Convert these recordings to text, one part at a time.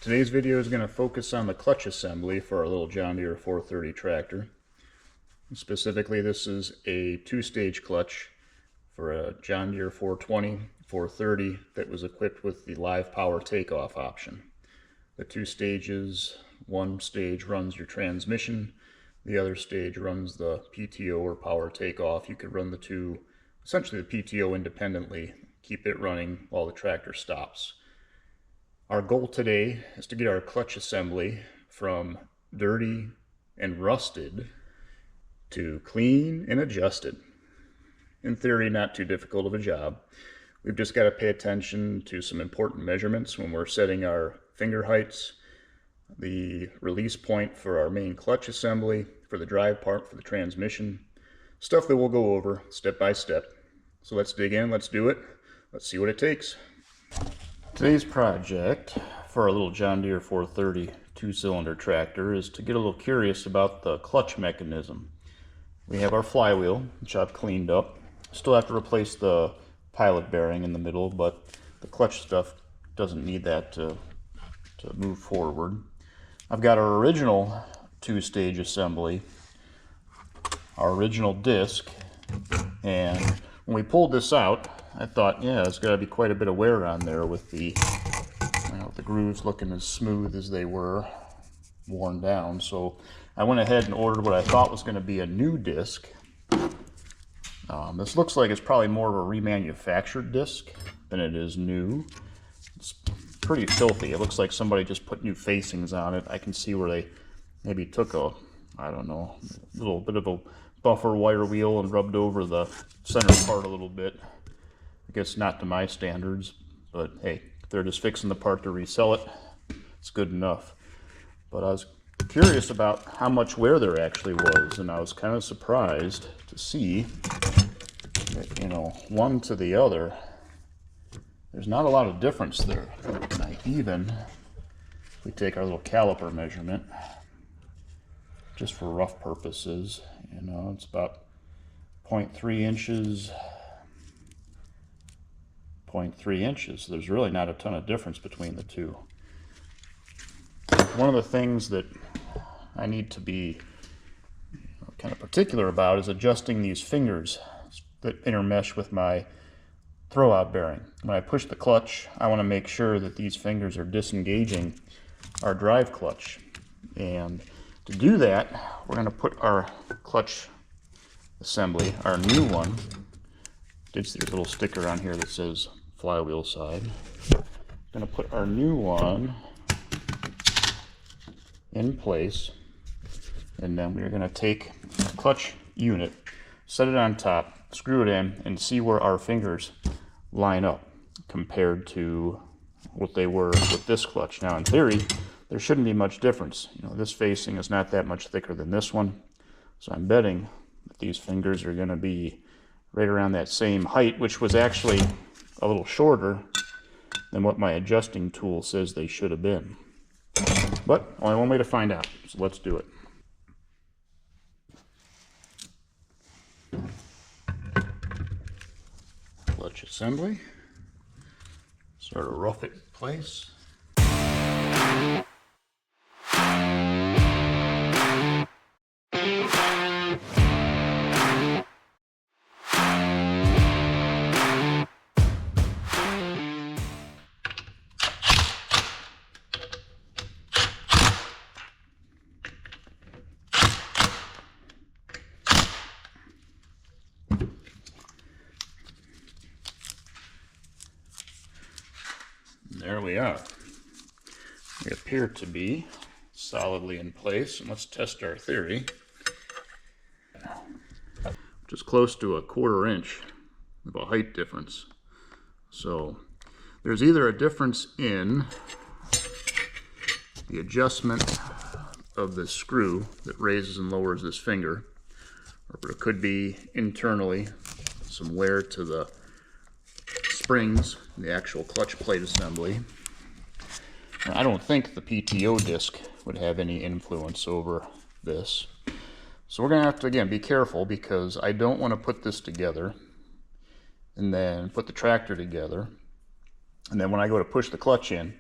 Today's video is going to focus on the clutch assembly for our little John Deere 430 tractor. Specifically, this is a two-stage clutch for a John Deere 420, 430 that was equipped with the live power takeoff option. The two stages, one stage runs your transmission, the other stage runs the PTO or power takeoff. You could run the two, essentially the PTO independently, keep it running while the tractor stops. Our goal today is to get our clutch assembly from dirty and rusted to clean and adjusted. In theory, not too difficult of a job. We've just got to pay attention to some important measurements when we're setting our finger heights, the release point for our main clutch assembly, for the drive part, for the transmission, stuff that we'll go over step by step. So let's dig in, let's do it, let's see what it takes. Today's project for our little John Deere 430 two-cylinder tractor is to get a little curious about the clutch mechanism. We have our flywheel, which I've cleaned up. Still have to replace the pilot bearing in the middle, but the clutch stuff doesn't need that to move forward. I've got our original two-stage assembly, our original disc, and when we pulled this out, I thought, yeah, there's got to be quite a bit of wear on there with the, the grooves looking as smooth as they were worn down. So I went ahead and ordered what I thought was going to be a new disc. This looks like it's probably more of a remanufactured disc than it is new. It's pretty filthy. It looks like somebody just put new facings on it. I can see where they maybe took a, I don't know, a little bit of a buffer wire wheel and rubbed over the center part a little bit. I guess not to my standards, but hey, if they're just fixing the part to resell it, it's good enough. But I was curious about how much wear there actually was, and I was kind of surprised to see that, one to the other, there's not a lot of difference there. Even if we take our little caliper measurement, just for rough purposes, it's about 0.3 inches. 0.3 inches. There's really not a ton of difference between the two. One of the things that I need to be kind of particular about is adjusting these fingers that intermesh with my throwout bearing. When I push the clutch, I want to make sure that these fingers are disengaging our drive clutch. And to do that, we're going to put our clutch assembly, our new one, did see a little sticker on here that says flywheel side. I'm going to put our new one in place, and then we're going to take the clutch unit, set it on top, screw it in, and see where our fingers line up compared to what they were with this clutch. Now in theory, there shouldn't be much difference. This facing is not that much thicker than this one, so I'm betting that these fingers are going to be right around that same height, which was actually a little shorter than what my adjusting tool says they should have been. But only one way to find out, so let's do it. Clutch assembly. Sort of rough it in place. There we are. We appear to be solidly in place, and let's test our theory. Just close to a 1/4 inch of a height difference. So there's either a difference in the adjustment of the screw that raises and lowers this finger, or it could be internally some wear to the springs, the actual clutch plate assembly. Now, I don't think the PTO disc would have any influence over this. So we're going to have to, again, be careful, because I don't want to put this together and then put the tractor together. And then when I go to push the clutch in,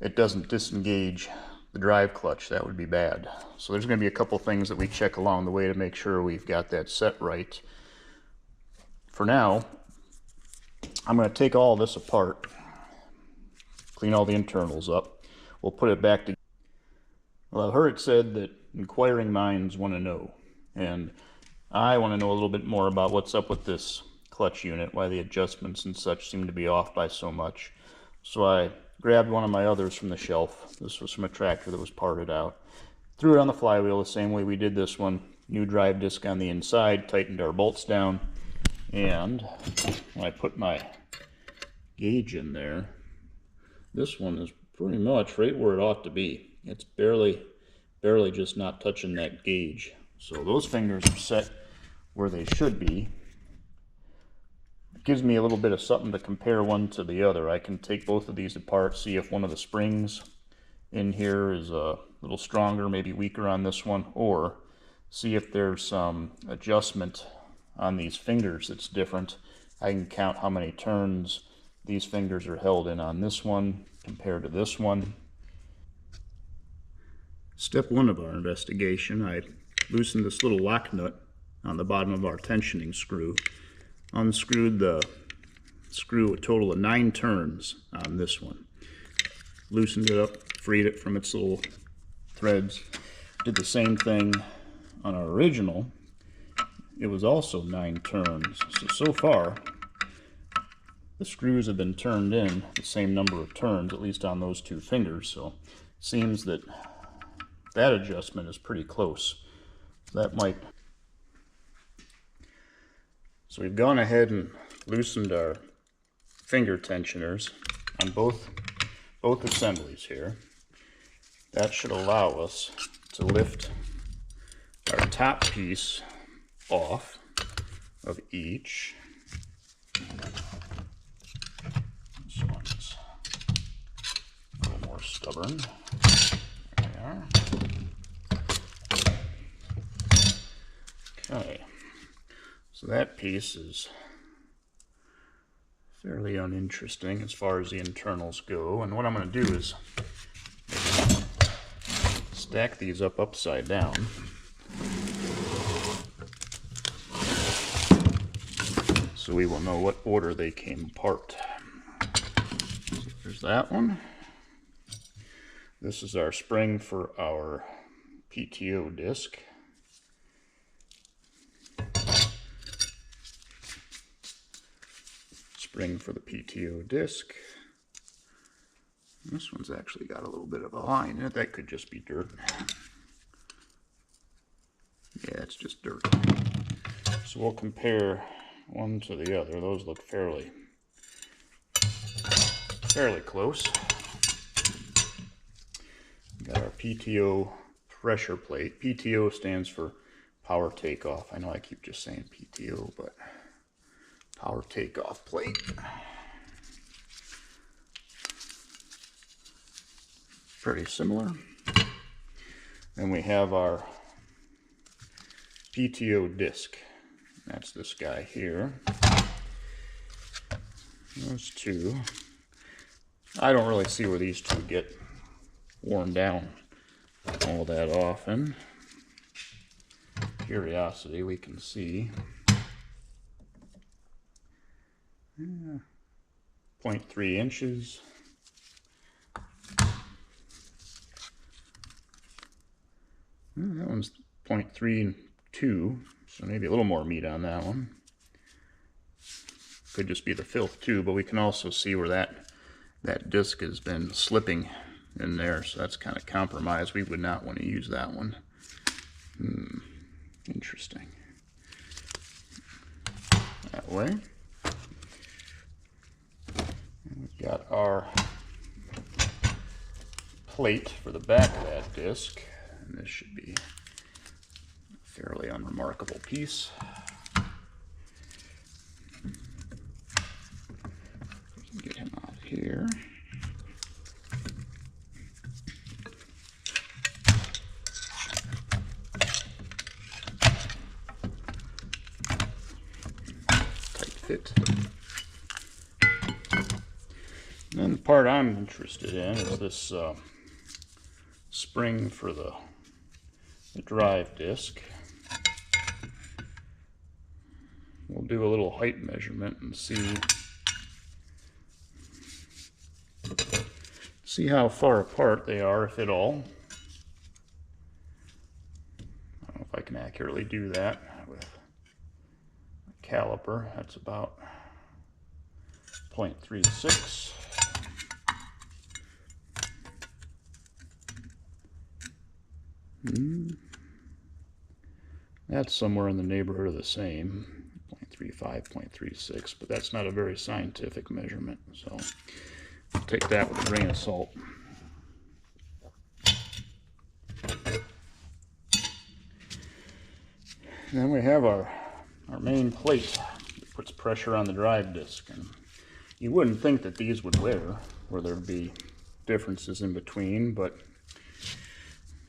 it doesn't disengage the drive clutch. That would be bad. So there's going to be a couple things that we check along the way to make sure we've got that set right. For now, I'm going to take all this apart, clean all the internals up. We'll put it back together. Well, I've heard it said that inquiring minds want to know, and I want to know a little bit more about what's up with this clutch unit, why the adjustments and such seem to be off by so much. So I grabbed one of my others from the shelf. This was from a tractor that was parted out. Threw it on the flywheel the same way we did this one. New drive disc on the inside, tightened our bolts down, and when I put my gauge in there, this one is pretty much right where it ought to be. It's barely just not touching that gauge. So those fingers are set where they should be. It gives me a little bit of something to compare one to the other. I can take both of these apart, see if one of the springs in here is a little stronger, maybe weaker on this one, or see if there's some adjustment on these fingers that's different. I can count how many turns these fingers are held in on this one compared to this one. Step one of our investigation, I loosened this little lock nut on the bottom of our tensioning screw. Unscrewed the screw a total of 9 turns on this one. Loosened it up, freed it from its little threads. Did the same thing on our original. It was also 9 turns. So far, the screws have been turned in the same number of turns, at least on those 2 fingers. So it seems that that adjustment is pretty close. That might. So we've gone ahead and loosened our finger tensioners on both assemblies here. That should allow us to lift our top piece off of each. This one's a little more stubborn. There we are. Okay, so that piece is fairly uninteresting as far as the internals go, and what I'm going to do is stack these up upside down. So we will know what order they came apart. So there's that one. This is our spring for our PTO disc. Spring for the PTO disc. This one's actually got a little bit of a line in it. That could just be dirt. Yeah, it's just dirt. So we'll compare one to the other. Those look fairly close. Got our PTO pressure plate. PTO stands for power takeoff. I know I keep just saying PTO, but power takeoff plate. Pretty similar. Then we have our PTO disc. That's this guy here. Those two. I don't really see where these two get worn down all that often. Curiosity, we can see 0.3 inches. That one's 0.32, so maybe a little more meat on that one. Could just be the filth too, but we can also see where that disc has been slipping in there, so that's kind of compromised. We would not want to use that one. Interesting. That way. And we've got our plate for the back of that disc, and this should be a fairly unremarkable piece. We can get him out here. And the part I'm interested in is this spring for the drive disc. We'll do a little height measurement and see how far apart they are, if at all. I don't know if I can accurately do that with a caliper. That's about 0.36. That's somewhere in the neighborhood of the same, 0.35, 0.36, but that's not a very scientific measurement, so I'll take that with a grain of salt. And then we have our main plate that puts pressure on the drive disc. And you wouldn't think that these would wear, or there'd be differences in between, but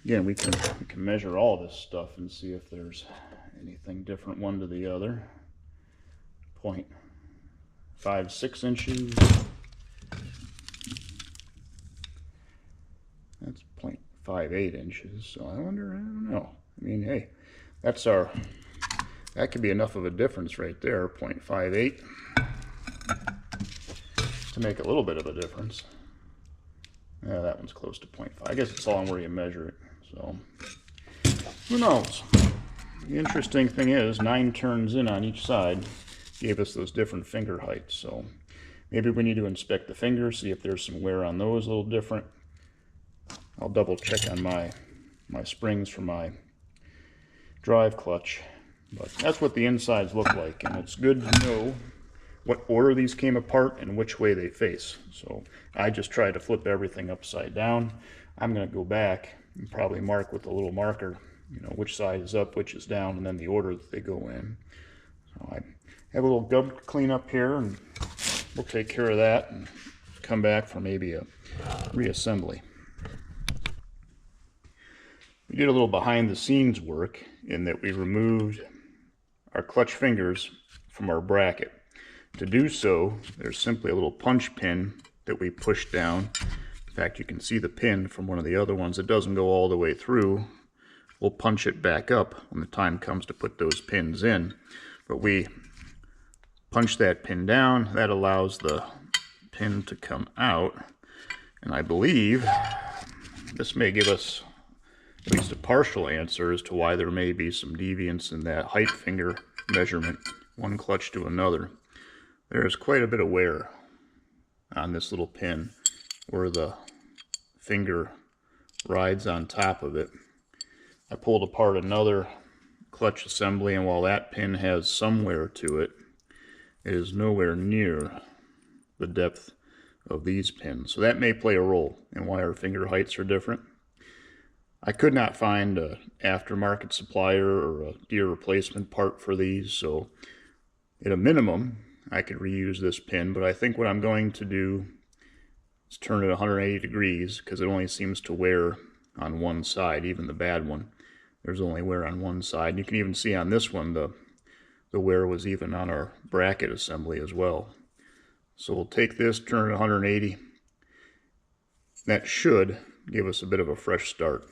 again, we can measure all this stuff and see if there's anything different one to the other. 0.56 inches. That's 0.58 inches. So I don't know. I mean, hey, that could be enough of a difference right there, 0.58, to make a little bit of a difference. Yeah, that one's close to 0.5. I guess it's all on where you measure it. So, who knows? The interesting thing is, 9 turns in on each side gave us those different finger heights. So, maybe we need to inspect the fingers, see if there's some wear on those a little different. I'll double check on my springs for my drive clutch. But that's what the insides look like, and it's good to know what order these came apart and which way they face. So I just tried to flip everything upside down. I'm going to go back and probably mark with a little marker, you know, which side is up, which is down, and then the order that they go in. So I have a little gub cleanup here, and we'll take care of that and come back for maybe a reassembly. We did a little behind the scenes work in that we removed our clutch fingers from our bracket. To do so, there's simply a little punch pin that we push down. In fact, you can see the pin from one of the other ones. It doesn't go all the way through. We'll punch it back up when the time comes to put those pins in. But we punch that pin down. That allows the pin to come out. And I believe this may give us at least a partial answer as to why there may be some deviance in that height finger measurement, one clutch to another. There's quite a bit of wear on this little pin where the finger rides on top of it. I pulled apart another clutch assembly, and while that pin has some wear to it, it is nowhere near the depth of these pins. So that may play a role in why our finger heights are different. I could not find an aftermarket supplier or a Deere replacement part for these, so at a minimum, I could reuse this pin, but I think what I'm going to do is turn it 180 degrees because it only seems to wear on one side, even the bad one. There's only wear on one side. You can even see on this one the wear was even on our bracket assembly as well. So we'll take this, turn it 180. That should give us a bit of a fresh start.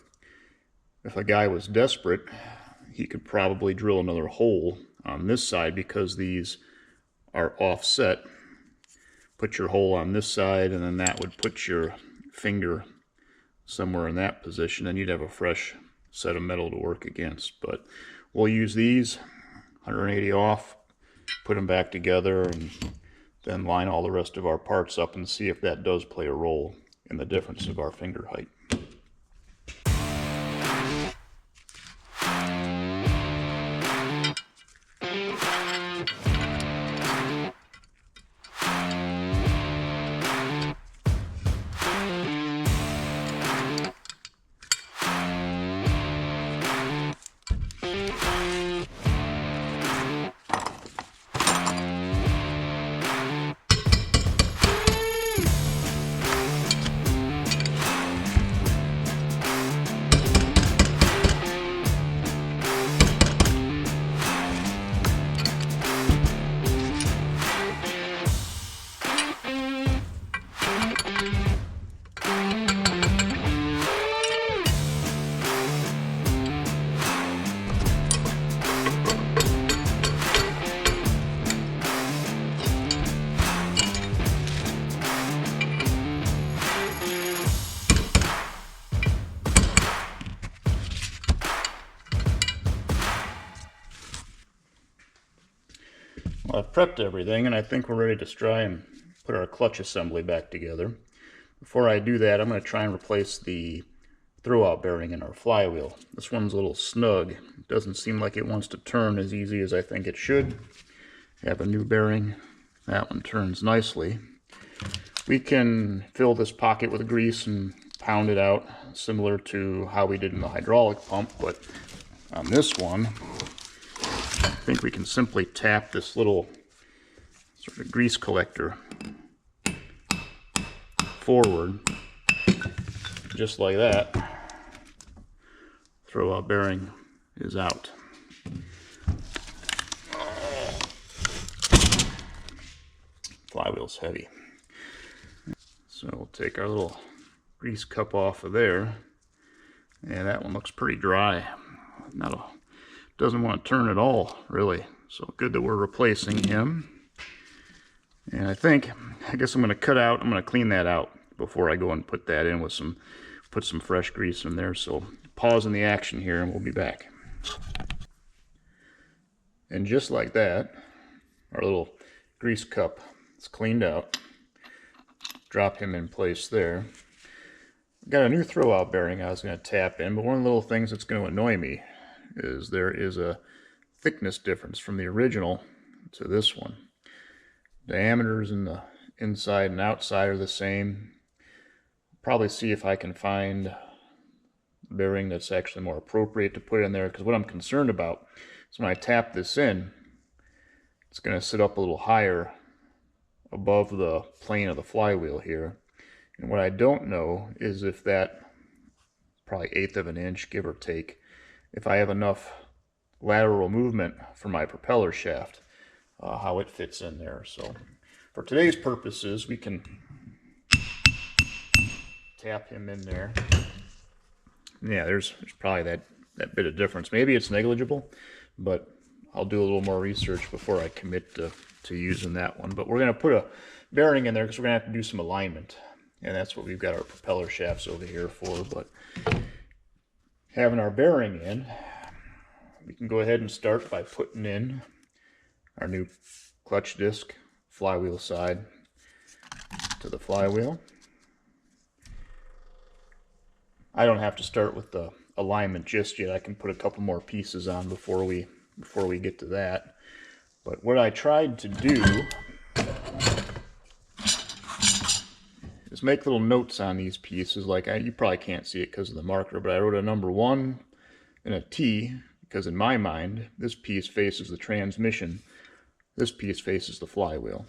If a guy was desperate, he could probably drill another hole on this side because these are offset. Put your hole on this side, and then that would put your finger somewhere in that position, and you'd have a fresh set of metal to work against. But we'll use these 180 off, put them back together, and then line all the rest of our parts up and see if that does play a role in the difference of our finger height. Well, I've prepped everything, and I think we're ready to try and put our clutch assembly back together. Before I do that, I'm going to try and replace the throwout bearing in our flywheel. This one's a little snug. It doesn't seem like it wants to turn as easy as I think it should. I have a new bearing. That one turns nicely. We can fill this pocket with grease and pound it out, similar to how we did in the hydraulic pump, but on this one, I think we can simply tap this little sort of grease collector forward, just like that. Throwout bearing is out. Flywheel's heavy. So we'll take our little grease cup off of there. Yeah, that one looks pretty dry. Doesn't want to turn at all, really. So good that we're replacing him. And I guess I'm going to clean that out before I go and put that in with put some fresh grease in there. So pause in the action here and we'll be back. And just like that, our little grease cup is cleaned out. Drop him in place there. Got a new throwout bearing I was going to tap in, but one of the little things that's going to annoy me is there is a thickness difference from the original to this one. Diameters in the inside and outside are the same. Probably see if I can find a bearing that's actually more appropriate to put in there, because what I'm concerned about is when I tap this in, it's going to sit up a little higher above the plane of the flywheel here. And what I don't know is if that, probably 1/8 of an inch, give or take, if I have enough lateral movement for my propeller shaft, how it fits in there. So for today's purposes, we can tap him in there. Yeah, there's probably that bit of difference. Maybe it's negligible, but I'll do a little more research before I commit to using that one. But we're going to put a bearing in there because we're going to have to do some alignment. And that's what we've got our propeller shafts over here for. But having our bearing in, we can go ahead and start by putting in our new clutch disc, flywheel side to the flywheel. I don't have to start with the alignment just yet. I can put a couple more pieces on before we get to that. But what I tried to do is make little notes on these pieces. Like you probably can't see it because of the marker, but I wrote a number 1 and a T, because in my mind, this piece faces the transmission, this piece faces the flywheel.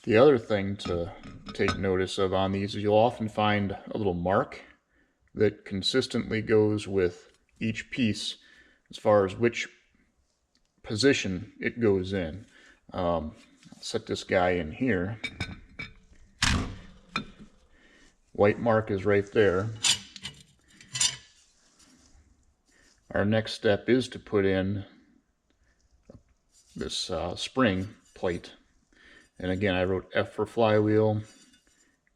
The other thing to take notice of on these is you'll often find a little mark that consistently goes with each piece as far as which position it goes in. I'll set this guy in here. White mark is right there. Our next step is to put in this spring plate. And again, I wrote F for flywheel,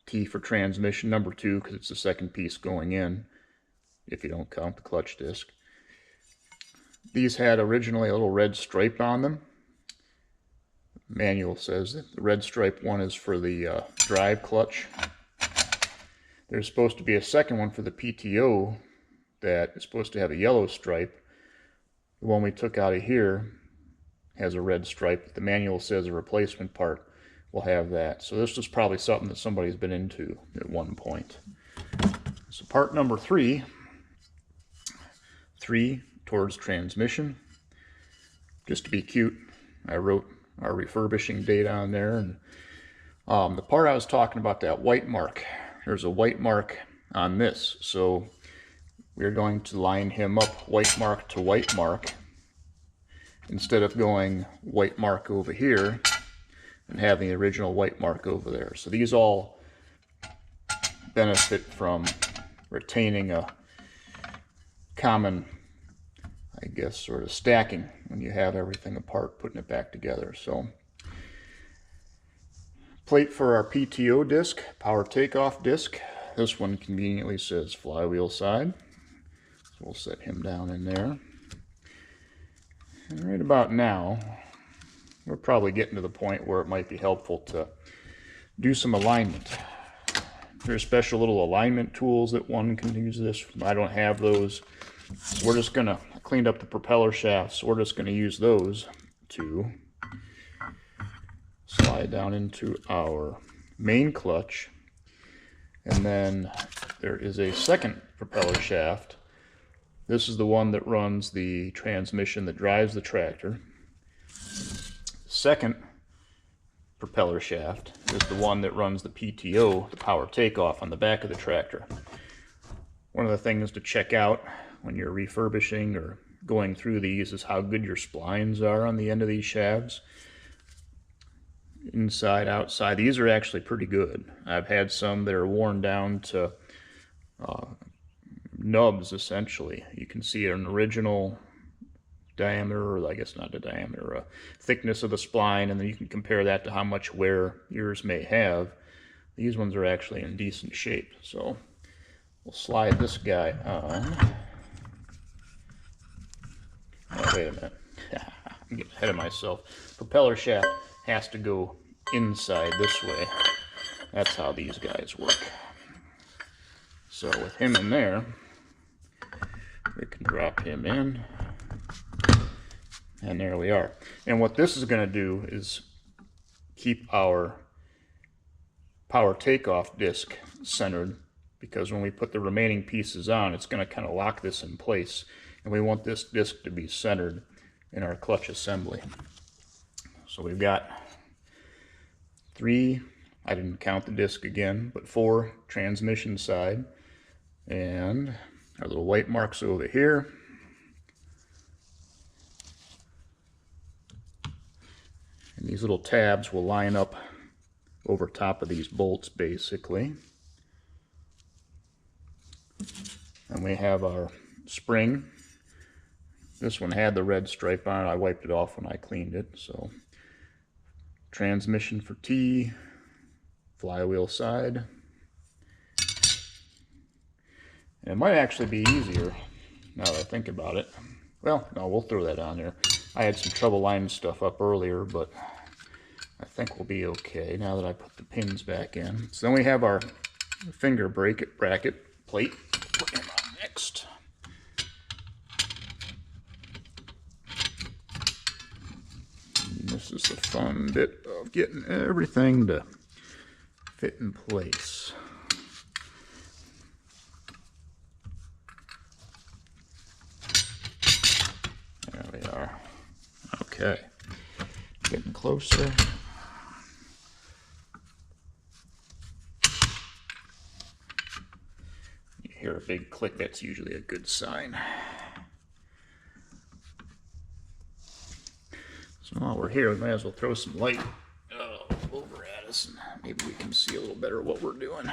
T for transmission, number 2, because it's the second piece going in, if you don't count the clutch disc. These had originally a little red stripe on them. The manual says that the red stripe one is for the drive clutch. There's supposed to be a second one for the PTO that is supposed to have a yellow stripe. The one we took out of here has a red stripe. The manual says a replacement part will have that. So this is probably something that somebody's been into at one point. So part number 3 towards transmission. Just to be cute, I wrote our refurbishing date on there. And the part I was talking about, that white mark, there's a white mark on this. So we're going to line him up white mark to white mark instead of going white mark over here and having the original white mark over there. So these all benefit from retaining a common, I guess, sort of stacking when you have everything apart, putting it back together. So plate for our PTO disc, power takeoff disc. This one conveniently says flywheel side. So we'll set him down in there. And right about now, we're probably getting to the point where it might be helpful to do some alignment. There's special little alignment tools that one can use this. I don't have those. So we're just gonna clean up the propeller shafts. So we're just gonna use those to slide down into our main clutch. And then there is a second propeller shaft. This is the one that runs the transmission that drives the tractor. Second propeller shaft is the one that runs the PTO, the power takeoff, on the back of the tractor. One of the things to check out when you're refurbishing or going through these is how good your splines are on the end of these shafts. Inside, outside, these are actually pretty good. I've had some that are worn down to nubs, essentially. You can see an original diameter, or I guess not the diameter, thickness of the spline, and then you can compare that to how much wear yours may have. These ones are actually in decent shape. So we'll slide this guy on. Oh, wait a minute. I'm getting ahead of myself. Propeller shaft has to go inside this way. That's how these guys work. So with him in there, we can drop him in, and there we are. And what this is going to do is keep our power takeoff disc centered, because when we put the remaining pieces on, it's going to kind of lock this in place, and we want this disc to be centered in our clutch assembly. So we've got 3, I didn't count the disc again, but 4 transmission side, and our little white marks over here. And these little tabs will line up over top of these bolts, basically. And we have our spring. This one had the red stripe on it. I wiped it off when I cleaned it. So transmission for T, flywheel side. And it might actually be easier now that I think about it. Well, no, we'll throw that on there. I had some trouble lining stuff up earlier, but I think we'll be okay now that I put the pins back in. So then we have our finger bracket plate. Put him on next. And this is the fun bit of getting everything to fit in place. There we are. Okay, getting closer. You hear a big click, that's usually a good sign. So while we're here, we might as well throw some light over at us, and maybe we can see a little better what we're doing.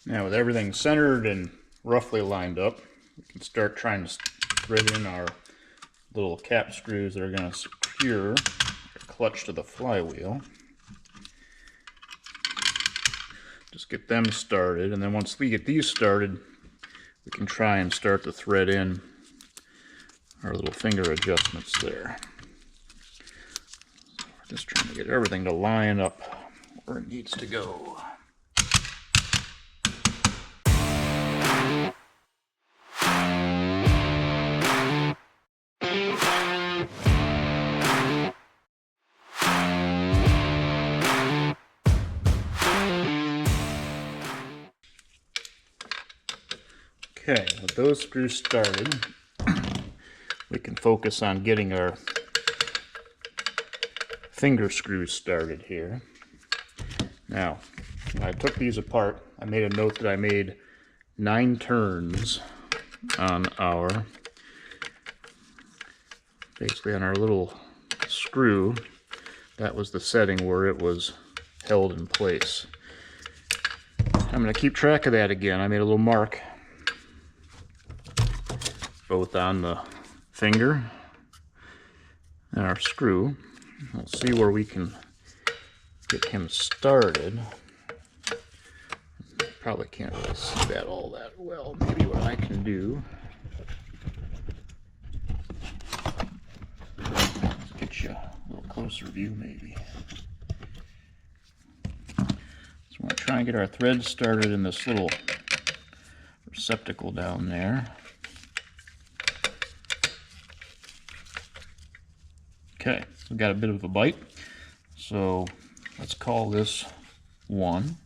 Now with everything centered and roughly lined up, we can start trying to thread in our little cap screws that are going to secure the clutch to the flywheel. Just get them started, and then once we get these started, we can try and start to thread in our little finger adjustments there. So we're just trying to get everything to line up where it needs to go. Okay, with those screws started, we can focus on getting our finger screws started here. Now, when I took these apart, I made a note that I made 9 turns on our, basically on our little screw. That was the setting where it was held in place. I'm going to keep track of that again. I made a little mark both on the finger and our screw. We'll see where we can get him started. Probably can't really see that all that well. Maybe what I can do closer view maybe. So we're going to try and get our thread started in this little receptacle down there. Okay, we've got a bit of a bite, so let's call this 1,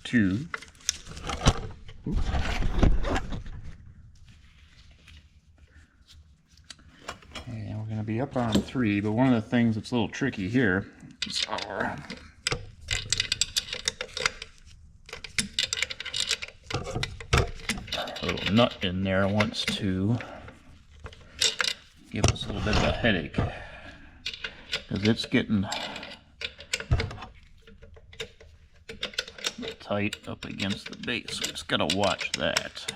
2. Oops. And we're going to be up on 3, but one of the things that's a little tricky here is our little nut in there wants to give us a little bit of a headache because it's getting tight up against the base. So we just got to watch that.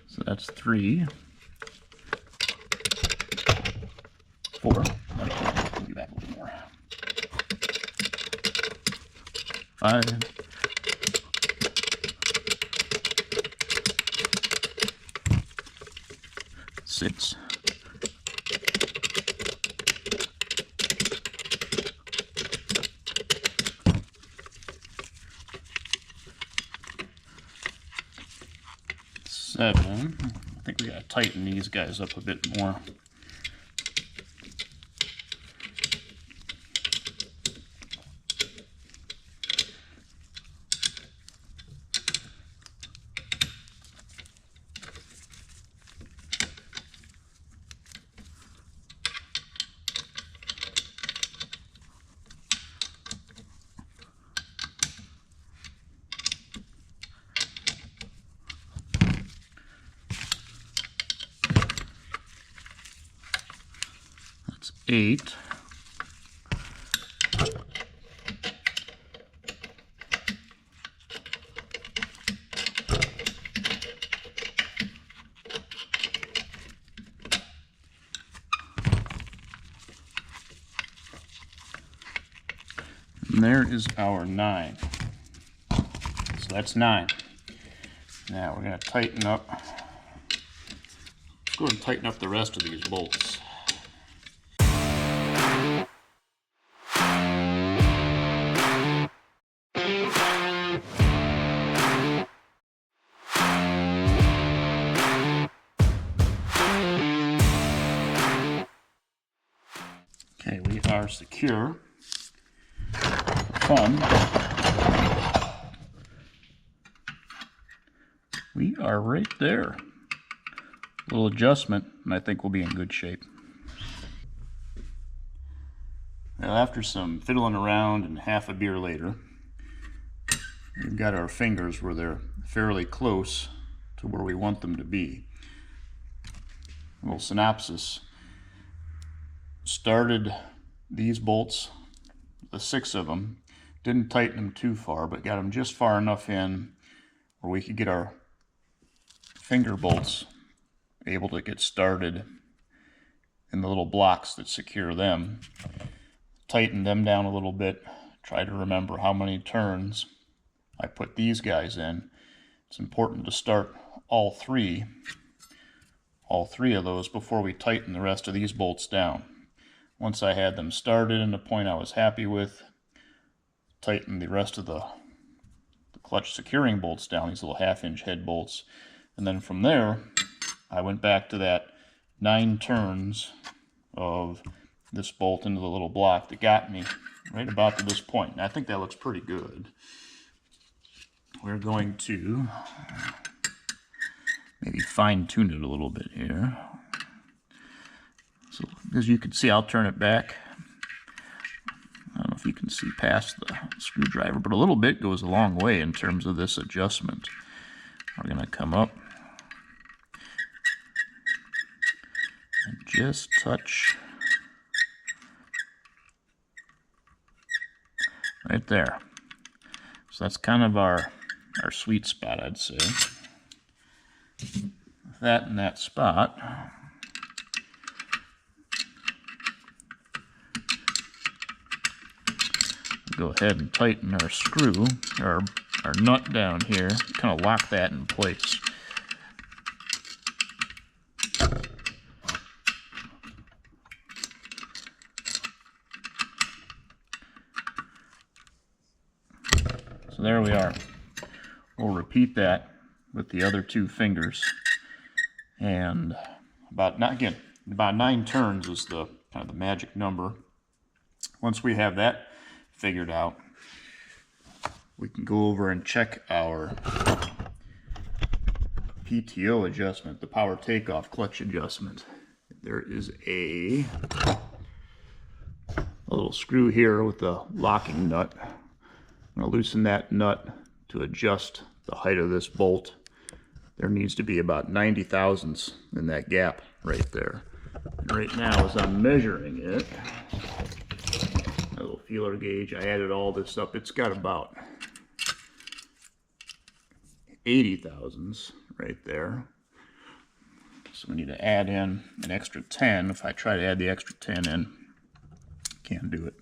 So that's 3. 4. Maybe back a little more. 5. 6. 7. I think we gotta tighten these guys up a bit more. That's 8. And there is our 9. So that's 9. Now we're going to tighten up. Let's go ahead and tighten up the rest of these bolts. Okay, we are secure. Fun. We are right there. A little adjustment, and I think we'll be in good shape. Now, after some fiddling around and half a beer later, we've got our fingers where they're fairly close to where we want them to be. A little synopsis. Started these bolts, the 6 of them, didn't tighten them too far, but got them just far enough in where we could get our finger bolts able to get started in the little blocks that secure them. Tighten them down a little bit, try to remember how many turns I put these guys in. It's important to start all three of those before we tighten the rest of these bolts down. Once I had them started and a point I was happy with, tighten the rest of the clutch securing bolts down, these little 1/2-inch head bolts. And then from there, I went back to that 9 turns of this bolt into the little block that got me right about to this point. And I think that looks pretty good. We're going to maybe fine-tune it a little bit here. So as you can see, I'll turn it back. I don't know if you can see past the screwdriver, but a little bit goes a long way in terms of this adjustment. We're going to come up and just touch right there. So that's kind of our sweet spot, I'd say. With that in that spot, go ahead and tighten our screw, our nut down here, kind of lock that in place. So there we are. We'll repeat that with the other two fingers, and about 9 turns is the kind of the magic number. Once we have that figured out, we can go over and check our PTO adjustment, the power takeoff clutch adjustment. There is a little screw here with the locking nut. I'm going to loosen that nut to adjust the height of this bolt. There needs to be about 90 thousandths in that gap right there. And right now, as I'm measuring it, a little feeler gauge, I added all this up. It's got about 80 thousandths right there. So we need to add in an extra 10. If I try to add the extra 10 in, can't do it.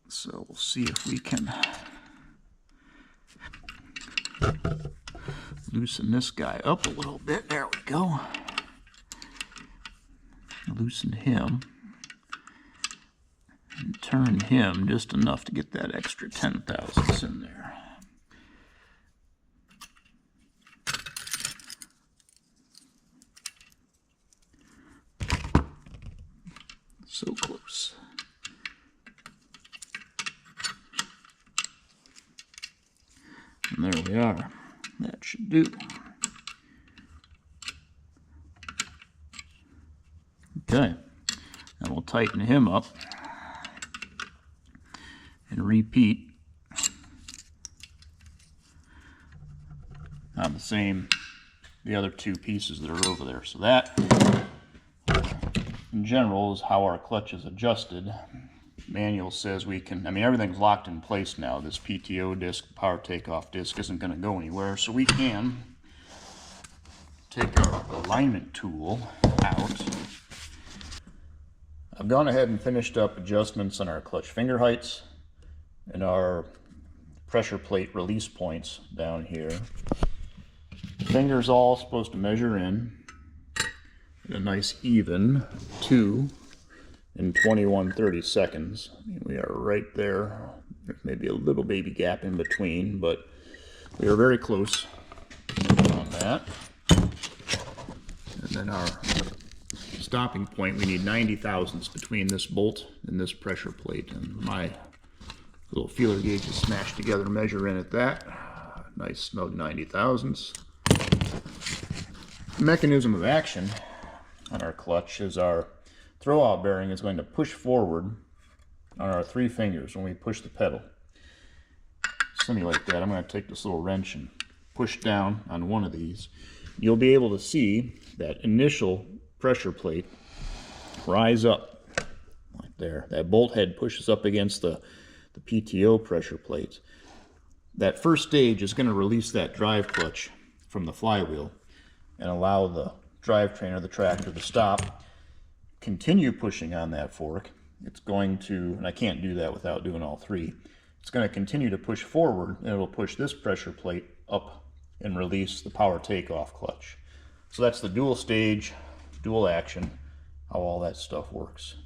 So we'll see if we can loosen this guy up a little bit. There we go. Loosen him and turn him just enough to get that extra 10 thousandths in there. So close. And there we are. That should do. Okay, and we'll tighten him up and repeat on the other two pieces that are over there. So that, in general, is how our clutch is adjusted. Manual says we can, everything's locked in place now. This PTO disc, power takeoff disc, isn't going to go anywhere. So we can take our alignment tool out. I've gone ahead and finished up adjustments on our clutch finger heights and our pressure plate release points down here. The finger's all supposed to measure in at a nice even 2 in 21/32. We are right there. There's maybe a little baby gap in between, but we are very close on that. And then our stopping point, we need 90 thousandths between this bolt and this pressure plate. And my little feeler gauge is smashed together to measure in at that. Nice snug 90 thousandths. The mechanism of action on our clutch is our throwout bearing is going to push forward on our 3 fingers when we push the pedal. Simulate that. I'm going to take this little wrench and push down on one of these. You'll be able to see that initial pressure plate rise up like there. That bolt head pushes up against the PTO pressure plates. That first stage is going to release that drive clutch from the flywheel and allow the drivetrain or the tractor to stop. Continue pushing on that fork. It's going to, and I can't do that without doing all 3. It's going to continue to push forward, and it'll push this pressure plate up and release the power takeoff clutch. So that's the dual stage, dual action, how all that stuff works.